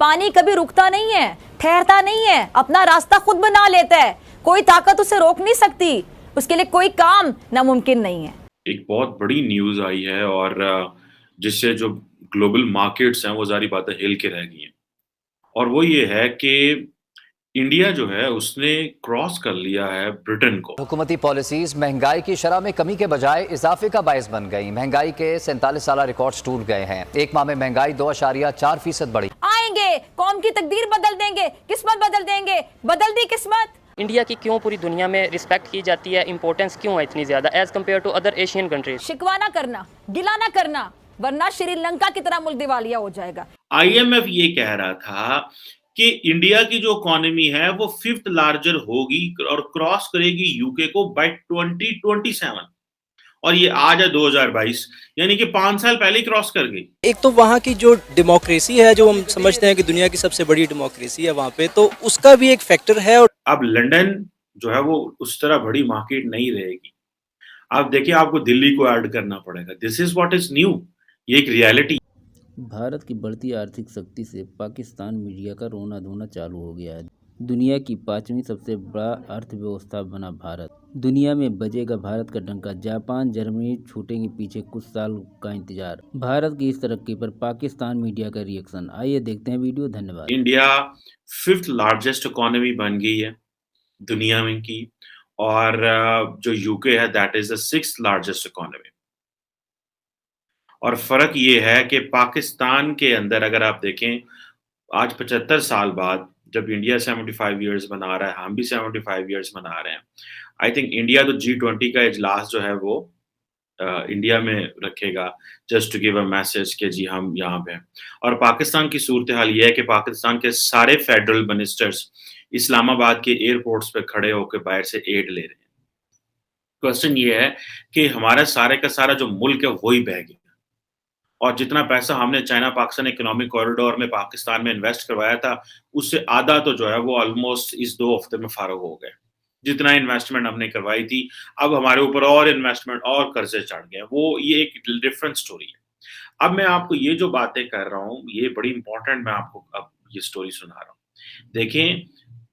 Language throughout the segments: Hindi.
पानी कभी रुकता नहीं है, ठहरता नहीं है, अपना रास्ता खुद बना लेता है। कोई ताकत उसे रोक नहीं सकती, उसके लिए कोई काम नामुमकिन नहीं है। एक बहुत बड़ी न्यूज़ आई है और जिससे जो ग्लोबल मार्केट्स हैं वो ज़ाहिर बात है हिल के रह गई हैं। और वो ये है कि इंडिया जो है उसने क्रॉस कर लिया है ब्रिटेन को। हुकूमती पॉलिसीज महंगाई की शरह में कमी के बजाय इजाफे का बायस बन गई। महंगाई के 47 साल रिकॉर्ड्स टूट गए हैं। एक माह में महंगाई 2.4% बढ़ी। आएंगे, कौम की तकदीर बदल देंगे, किस्मत बदल देंगे, बदल दी किस्मत। इंडिया की क्यों पूरी दुनिया में रिस्पेक्ट की जाती है, इंपॉर्टेंस क्यों है इतनी ज्यादा age compare to other Asian countries? शिकवा ना करना, गिला ना करना, वरना श्रीलंका की तरह मुल्क दिवालिया हो जाएगा। आईएमएफ ये कह रहा था कि इंडिया की जो इकोनॉमी है वो 5th लार्जर होगी और क्रॉस करेगी यूके को बाय 2027 और ये आज है 2022, यानी कि 5 साल पहले ही क्रॉस कर गई। एक तो वहाँ की जो डेमोक्रेसी है, जो हम समझते हैं कि दुनिया की सबसे बड़ी डेमोक्रेसी है वहाँ पे, तो उसका भी एक फैक्टर है। और अब लंदन जो है वो उस तरह बड़ी मार्केट नहीं रहेगी। आप देखिए आपको दिल्ली को ऐड करना पड़ेगा। This is what is new. ये एक रियलिटी। भारत की बढ़ती आर्थिक शक्ति से पाकिस्तान मीडिया का रोना धोना चालू हो गया है। दुनिया की 5वीं सबसे बड़ा अर्थव्यवस्था बना भारत। दुनिया में बजेगा भारत का डंका। जापान जर्मनी छूटेंगे पीछे, कुछ साल का इंतजार। भारत की इस तरक्की पर पाकिस्तान मीडिया का रिएक्शन, आइए देखते हैं वीडियो। धन्यवाद। इंडिया 5th लार्जेस्ट इकोनॉमी बन गई है दुनिया में की और जो यूके है that is the 6th largest economy. और फर्क ये है कि पाकिस्तान के अंदर अगर आप देखें आज 75 साल बाद जब इंडिया 75 ईयर्स मना रहा है, हम भी 75 ईयर्स मना रहे हैं। आई थिंक इंडिया तो G20 का इजलास जो है वो इंडिया में रखेगा just to give a message कि जी हम यहाँ पे हैं। और पाकिस्तान की सूरत हाल ये है कि पाकिस्तान के सारे फेडरल मिनिस्टर्स इस्लामाबाद के एयरपोर्ट्स पे खड़े होकर बाहर से एड ले रहे हैं। क्वेश्चन ये है कि हमारा सारे का सारा जो मुल्क है वही बह गया और जितना पैसा हमने चाइना पाकिस्तान इकोनॉमिक कॉरिडोर में पाकिस्तान में इन्वेस्ट करवाया था उससे आधा तो जो है वो ऑलमोस्ट इस 2 हफ्ते में फारग हो गए। जितना इन्वेस्टमेंट हमने करवाई थी अब हमारे ऊपर और इन्वेस्टमेंट और कर्जे चढ़ गए। वो ये एक डिफरेंट स्टोरी है। अब मैं आपको ये जो बातें कर रहा हूँ ये बड़ी इंपॉर्टेंट, मैं आपको अब ये स्टोरी सुना रहा हूँ। देखें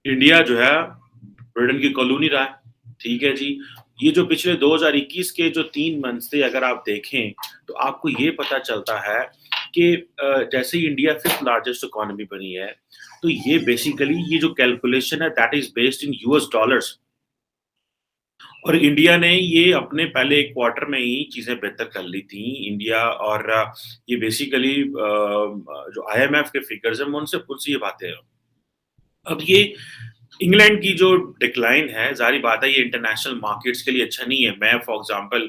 इंडिया जो है ब्रिटेन की कॉलोनी रहा है, ठीक है जी। ये जो पिछले 2021 के जो 3 मंथ्स थे अगर आप देखें तो आपको ये पता चलता है कि जैसे ही इंडिया 5th लार्जेस्ट इकोनॉमी बनी है तो ये बेसिकली ये जो कैलकुलेशन है that is based in US dollars. और इंडिया ने ये अपने पहले एक क्वार्टर में ही चीजें बेहतर कर ली थी इंडिया। और ये बेसिकली जो आईएमएफ के फिगर्स हैं मैं उनसे ये बातें हैं। अब ये इंग्लैंड की जो डिक्लाइन है जाहिर बात है ये इंटरनेशनल मार्केट्स के लिए अच्छा नहीं है। मैं फॉर एग्जांपल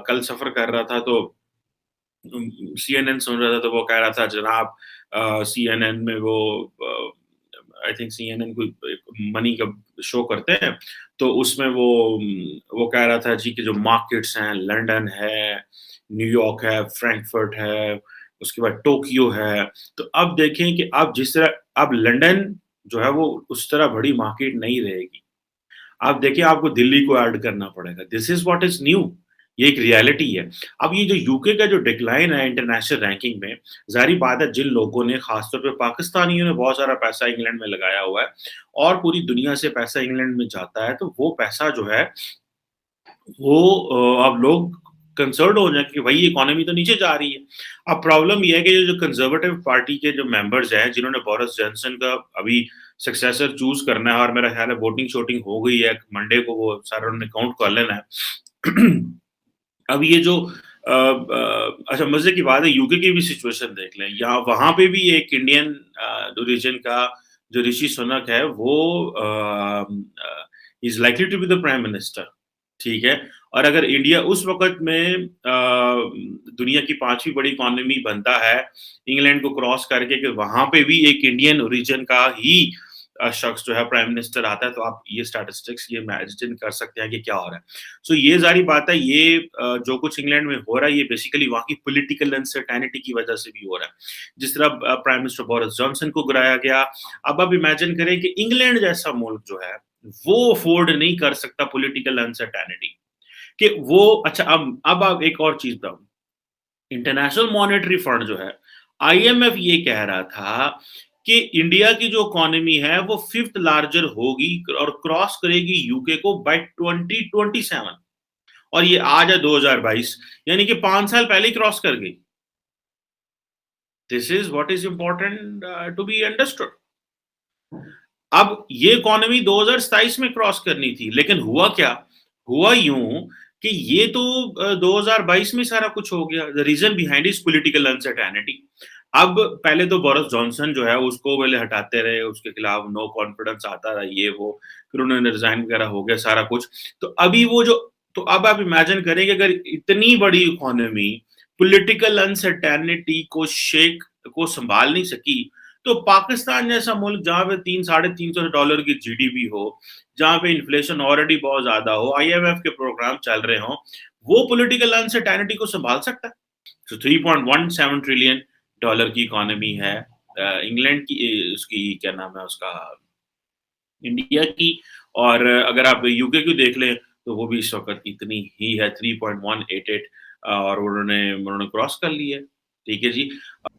कल सफर कर रहा था तो सीएनएन सुन रहा था तो वो कह रहा था जनाब सीएनएन में वो आई थिंक सीएनएन कोई मनी का शो करते हैं तो उसमें वो कह रहा था जी कि जो मार्केट्स हैं लंदन है, न्यूयॉर्क है, फ्रैंकफर्ट है, उसके बाद टोक्यो है। तो अब देखें कि अब जिस तरह अब लंदन जो है वो उस तरह बड़ी मार्केट नहीं रहेगी। आप देखिए आपको दिल्ली को ऐड करना पड़ेगा। This is what is new. ये एक रियलिटी है। अब ये जो यूके का जो डिक्लाइन है इंटरनेशनल रैंकिंग में, ज़ाहिर बात है जिन लोगों ने खासतौर पे पाकिस्तानियों ने बहुत सारा पैसा इंग्लैंड में लगाया हुआ है और पूरी दुनिया से पैसा इंग्लैंड में जाता है तो वो पैसा जो है वो अब लोग कंसर्न हो जाए कि भाई इकोनॉमी तो नीचे जा रही है। अब प्रॉब्लम ये है कि जो कंजर्वेटिव पार्टी के जो मेंबर्स हैं जिन्होंने बोरिस जॉनसन का अभी सक्सेसर चूज करना है और मेरा ख्याल है वोटिंग शोटिंग हो गई है, मंडे को वो सारा उन्होंने काउंट कर लेना है। अब ये जो अच्छा मजे की बात है यूके की भी सिचुएशन देख लें। यहाँ वहां पे भी एक इंडियन रीजन का जो ऋषि सुनक है वो is likely to be the prime minister, ठीक है। और अगर इंडिया उस वक्त में दुनिया की 5वीं बड़ी इकोनॉमी बनता है इंग्लैंड को क्रॉस करके कि वहां पे भी एक इंडियन ओरिजिन का ही शख्स जो है प्राइम मिनिस्टर आता है तो आप ये स्टैटिस्टिक्स ये इमेजिन कर सकते हैं कि क्या हो रहा है। सो ये जारी बात है ये जो कुछ इंग्लैंड में हो रहा है ये बेसिकली वहाँ की पॉलिटिकल अनसर्टेनिटी की वजह से भी हो रहा है। जिस तरह प्राइम मिनिस्टर बोरिस जॉनसन को गिराया गया, अब आप इमेजिन करें कि इंग्लैंड जैसा मुल्क जो है वो अफोर्ड नहीं कर सकता पॉलिटिकल अनसर्टेनिटी कि वो अच्छा। अब आप एक और चीज बताऊं, इंटरनेशनल मॉनेटरी फंड जो है आईएमएफ ये कह रहा था कि इंडिया की जो इकोनॉमी है वो 5th लार्जर होगी और क्रॉस करेगी यूके को बाय 2027, और ये आज है 2022, यानी कि 5 साल पहले ही क्रॉस कर गई। This is what is important to be understood. अब ये इकोनॉमी 2027 में क्रॉस करनी थी, लेकिन हुआ क्या? हुआ यूं कि ये तो 2022 में सारा कुछ हो गया। The reason behind is political uncertainty. अब पहले तो बोरिस जॉनसन जो है उसको पहले हटाते रहे, उसके खिलाफ नो कॉन्फिडेंस आता रहा, ये वो, फिर उन्होंने रिजाइन वगैरह हो गया सारा कुछ। तो अभी वो जो, तो अब आप इमेजिन करें कि अगर इतनी बड़ी इकोनॉमी पॉलिटिकल अनसर्टेनिटी को शेक को संभाल नहीं सकी, तो पाकिस्तान जैसा मुल्क जहां पे $300-350 की जीडीपी हो, जहां पे इन्फ्लेशन ऑलरेडी बहुत ज्यादा हो, आईएमएफ के प्रोग्राम चल रहे हो, वो पॉलिटिकल अनसर्टेनिटी को संभाल सकता है? तो $3.17 ट्रिलियन की इकोनॉमी है इंग्लैंड की, उसकी क्या नाम है उसका, इंडिया की। और अगर आप यूके की देख लें तो वो भी इस वक्त इतनी ही है, 3.188, और उन्होंने क्रॉस कर लिया है। ठीक है जी।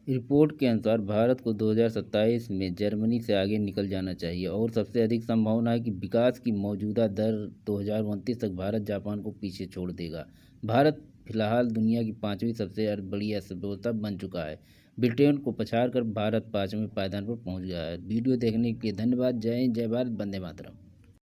रिपोर्ट के अनुसार भारत को 2027 में जर्मनी से आगे निकल जाना चाहिए और सबसे अधिक संभावना है कि विकास की मौजूदा दर 2029 तक भारत जापान को पीछे छोड़ देगा। भारत फिलहाल दुनिया की 5वीं सबसे बड़ी अर्थव्यवस्था बन चुका है। ब्रिटेन को पछाड़ कर भारत 5वें पायदान पर पहुंच गया है। वीडियो देखने के लिए धन्यवाद। जय हिंद, जय भारत, वंदे मातरम।